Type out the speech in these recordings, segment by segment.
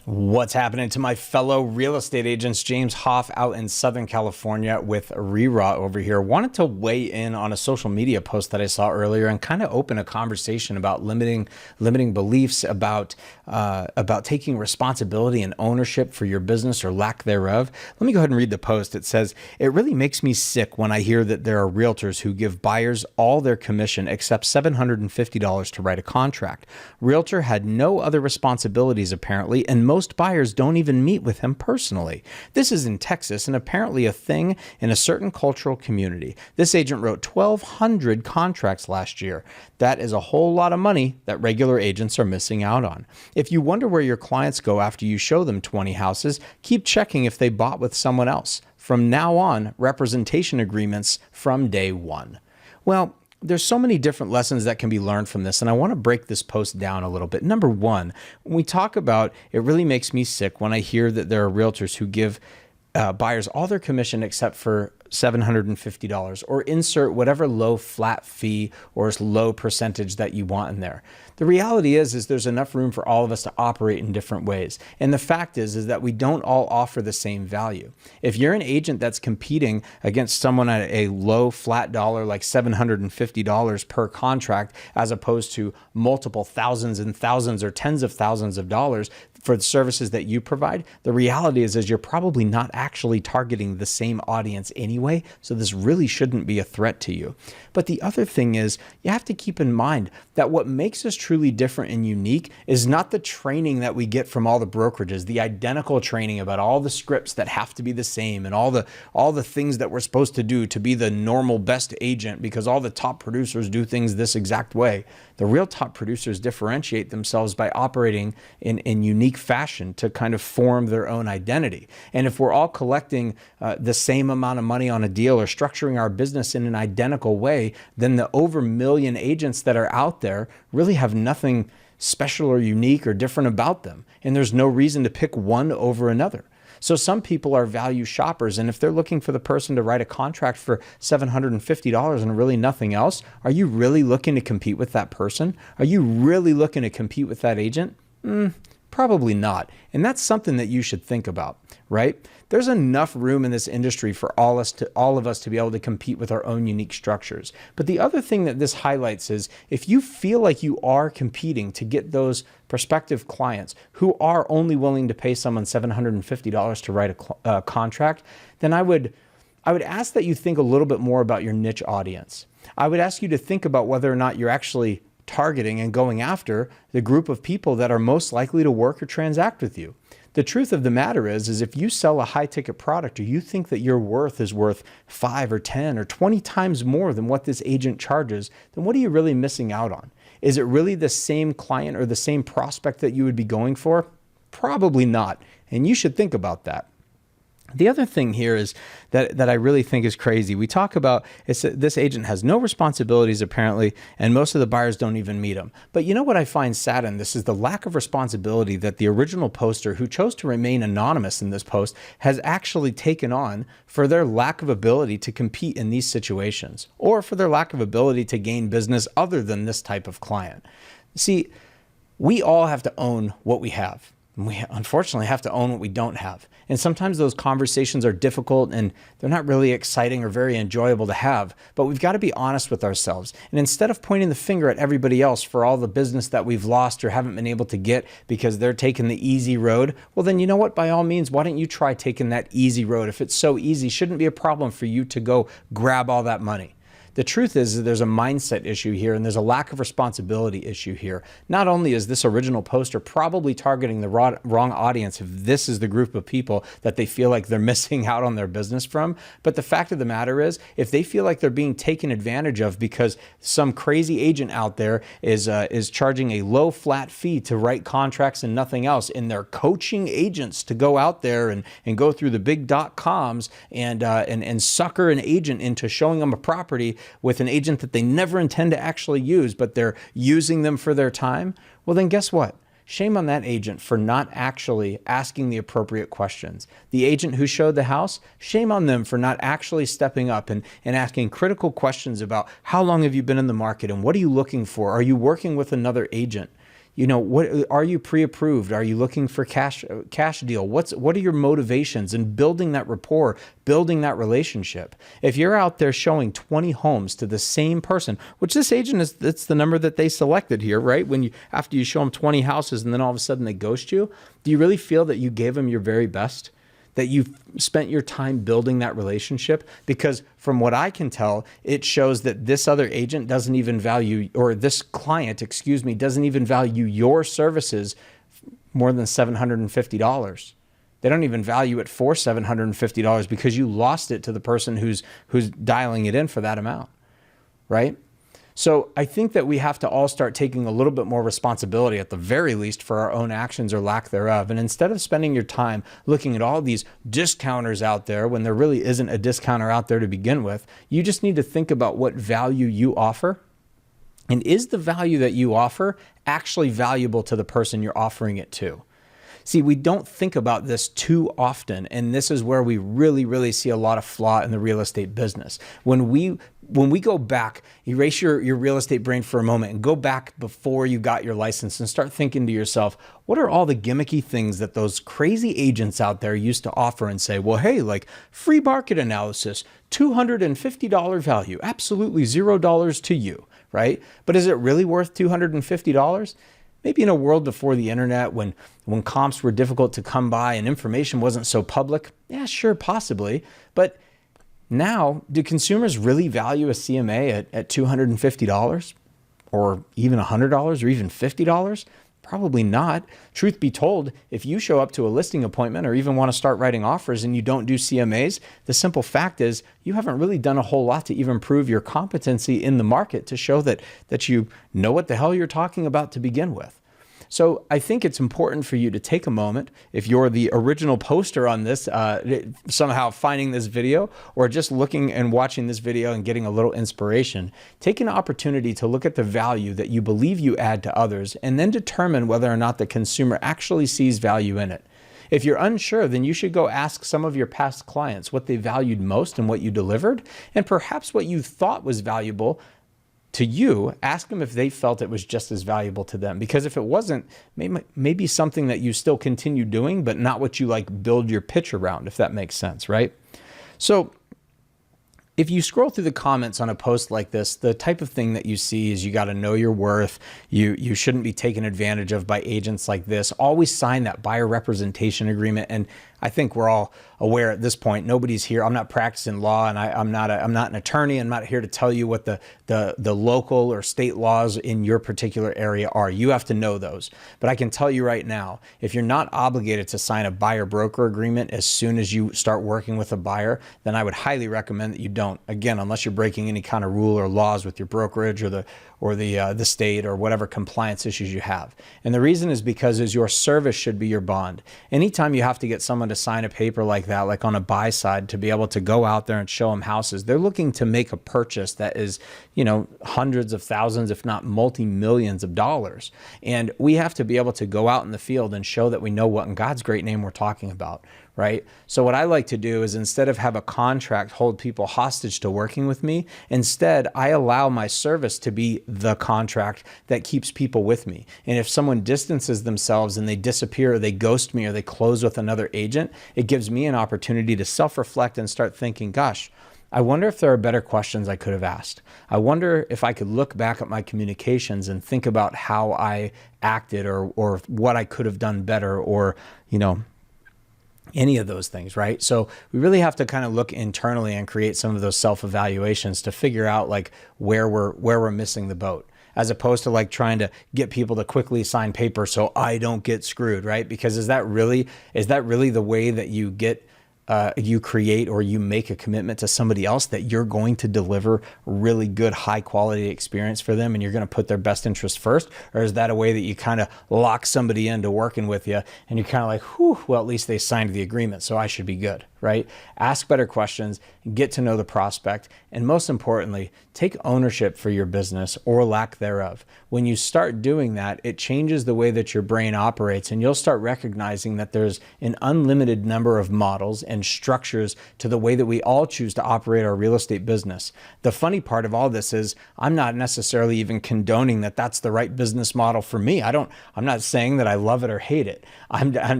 What's happening to my fellow real estate agents? James Hoff out in Southern California with RERAW over here. Wanted to weigh in on a social media post that I saw earlier and kind of open a conversation about limiting beliefs, about taking responsibility and ownership for your business or lack thereof. Let me go ahead and read the post. It says, "It really makes me sick when I hear that there are realtors who give buyers all their commission except $750 to write a contract. Realtor had no other responsibilities apparently, and most buyers don't even meet with him personally. This is in Texas and apparently a thing in a certain cultural community. This agent wrote 1,200 contracts last year. That is a whole lot of money that regular agents are missing out on. If you wonder where your clients go after you show them 20 houses, keep checking if they bought with someone else. From now on, representation agreements from day one." Well, there's so many different lessons that can be learned from this, and I want to break this post down a little bit. Number one, when we talk about it really makes me sick when I hear that there are realtors who give buyers all their commission except for $750 or insert whatever low flat fee or low percentage that you want in there. The reality is there's enough room for all of us to operate in different ways. And the fact is that we don't all offer the same value. If you're an agent that's competing against someone at a low flat dollar like $750 per contract, as opposed to multiple thousands and thousands or tens of thousands of dollars for the services that you provide, the reality is you're probably not actually targeting the same audience anyway, so this really shouldn't be a threat to you. But the other thing is you have to keep in mind that what makes us truly different and unique is not the training that we get from all the brokerages, the identical training about all the scripts that have to be the same and all the things that we're supposed to do to be the normal best agent because all the top producers do things this exact way. The real top producers differentiate themselves by operating in unique fashion to kind of form their own identity. And if we're all collecting the same amount of money on a deal or structuring our business in an identical way, then the over million agents that are out there really have nothing special or unique or different about them. And there's no reason to pick one over another. So some people are value shoppers, and if they're looking for the person to write a contract for $750 and really nothing else, are you really looking to compete with that person? Are you really looking to compete with that agent? Probably not. And that's something that you should think about, right? There's enough room in this industry for all of us to be able to compete with our own unique structures. But the other thing that this highlights is if you feel like you are competing to get those prospective clients who are only willing to pay someone $750 to write a contract, then I would ask that you think a little bit more about your niche audience. I would ask you to think about whether or not you're actually targeting and going after the group of people that are most likely to work or transact with you. The truth of the matter is if you sell a high ticket product or you think that your worth is worth 5 or 10 or 20 times more than what this agent charges, then what are you really missing out on? Is it really the same client or the same prospect that you would be going for? Probably not. And you should think about that. The other thing here is that I really think is crazy. We talk about this agent has no responsibilities apparently, and most of the buyers don't even meet him. But you know what I find sad in this is the lack of responsibility that the original poster, who chose to remain anonymous in this post, has actually taken on for their lack of ability to compete in these situations, or for their lack of ability to gain business other than this type of client. See, we all have to own what we have. We unfortunately have to own what we don't have. And sometimes those conversations are difficult and they're not really exciting or very enjoyable to have, but we've got to be honest with ourselves. And instead of pointing the finger at everybody else for all the business that we've lost or haven't been able to get because they're taking the easy road, well then you know what, by all means, why don't you try taking that easy road? If it's so easy, shouldn't be a problem for you to go grab all that money. The truth is that there's a mindset issue here and there's a lack of responsibility issue here. Not only is this original poster probably targeting the wrong audience if this is the group of people that they feel like they're missing out on their business from, but the fact of the matter is if they feel like they're being taken advantage of because some crazy agent out there is charging a low flat fee to write contracts and nothing else, and they're coaching agents to go out there and go through the big .coms and sucker an agent into showing them a property with an agent that they never intend to actually use, but they're using them for their time, well then guess what? Shame on that agent for not actually asking the appropriate questions. The agent who showed the house, shame on them for not actually stepping up and asking critical questions about how long have you been in the market and what are you looking for? Are you working with another agent? what are you pre-approved? Are you looking for cash deal? What are your motivations in building that rapport, building that relationship? If you're out there showing 20 homes to the same person, which this agent is, that's the number that they selected here, right? After you show them 20 houses and then all of a sudden they ghost you, do you really feel that you gave them your very best? That you've spent your time building that relationship? Because from what I can tell, it shows that this other agent doesn't even value, or this client, excuse me, doesn't even value your services more than $750. They don't even value it for $750 because you lost it to the person who's dialing it in for that amount, right? So I think that we have to all start taking a little bit more responsibility, at the very least, for our own actions or lack thereof. And instead of spending your time looking at all these discounters out there when there really isn't a discounter out there to begin with, you just need to think about what value you offer. And is the value that you offer actually valuable to the person you're offering it to? See, we don't think about this too often, and this is where we really, really see a lot of flaw in the real estate business. When we go back, erase your real estate brain for a moment and go back before you got your license and start thinking to yourself, what are all the gimmicky things that those crazy agents out there used to offer and say, well, hey, like free market analysis, $250 value, absolutely $0 to you, right? But is it really worth $250? Maybe in a world before the internet, when comps were difficult to come by and information wasn't so public, yeah, sure, possibly. But now, do consumers really value a CMA at $250 or even $100 or even $50? Probably not. Truth be told, if you show up to a listing appointment or even want to start writing offers and you don't do CMAs, the simple fact is you haven't really done a whole lot to even prove your competency in the market to show that you know what the hell you're talking about to begin with. So I think it's important for you to take a moment, if you're the original poster on this, somehow finding this video or just looking and watching this video and getting a little inspiration, take an opportunity to look at the value that you believe you add to others and then determine whether or not the consumer actually sees value in it. If you're unsure, then you should go ask some of your past clients what they valued most and what you delivered, and perhaps what you thought was valuable to you, ask them if they felt it was just as valuable to them. Because if it wasn't, maybe something that you still continue doing, but not what you like build your pitch around, if that makes sense, right? So if you scroll through the comments on a post like this, the type of thing that you see is you got to know your worth. You shouldn't be taken advantage of by agents like this. Always sign that buyer representation agreement. And I think we're all aware at this point, nobody's here. I'm not practicing law, and I'm not an attorney. I'm not here to tell you what the local or state laws in your particular area are. You have to know those. But I can tell you right now, if you're not obligated to sign a buyer broker agreement as soon as you start working with a buyer, then I would highly recommend that you don't. Again, unless you're breaking any kind of rule or laws with your brokerage or the state or whatever compliance issues you have. And the reason is because your service should be your bond. Anytime you have to get someone to sign a paper like that, like on a buy side, to be able to go out there and show them houses, they're looking to make a purchase that is, hundreds of thousands, if not multi-millions of dollars. And we have to be able to go out in the field and show that we know what in God's great name we're talking about, right? So what I like to do is, instead of have a contract hold people hostage to working with me, instead I allow my service to be the contract that keeps people with me. And if someone distances themselves and they disappear or they ghost me or they close with another agent, it gives me an opportunity to self-reflect and start thinking, gosh, I wonder if there are better questions I could have asked. I wonder if I could look back at my communications and think about how I acted or what I could have done better, or, any of those things, right? So we really have to kind of look internally and create some of those self-evaluations to figure out like where we're missing the boat, as opposed to like trying to get people to quickly sign paper so I don't get screwed, right? Because is that really the way that you get you create or you make a commitment to somebody else that you're going to deliver really good, high quality experience for them and you're going to put their best interest first? Or is that a way that you kind of lock somebody into working with you and you're kind of like, whew, well, at least they signed the agreement, so I should be good? right? Ask better questions, get to know the prospect, and most importantly, take ownership for your business or lack thereof. When you start doing that, it changes the way that your brain operates, and you'll start recognizing that there's an unlimited number of models and structures to the way that we all choose to operate our real estate business. The funny part of all this is I'm not necessarily even condoning that that's the right business model for me. I'm not saying that I love it or hate it.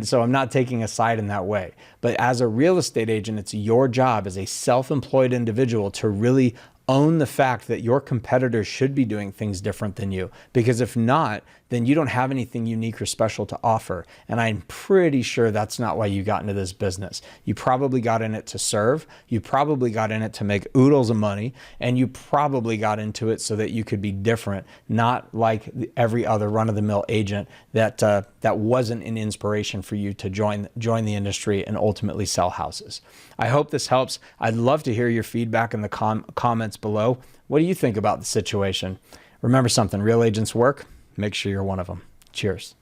So I'm not taking a side in that way. But as a real estate agent, it's your job as a self-employed individual to really own the fact that your competitors should be doing things different than you. Because if not, then you don't have anything unique or special to offer. And I'm pretty sure that's not why you got into this business. You probably got in it to serve. You probably got in it to make oodles of money. And you probably got into it so that you could be different, not like every other run-of-the-mill agent that wasn't an inspiration for you to join the industry and ultimately sell houses. I hope this helps. I'd love to hear your feedback in the comments below. What do you think about the situation? Remember something, real agents work. Make sure you're one of them. Cheers.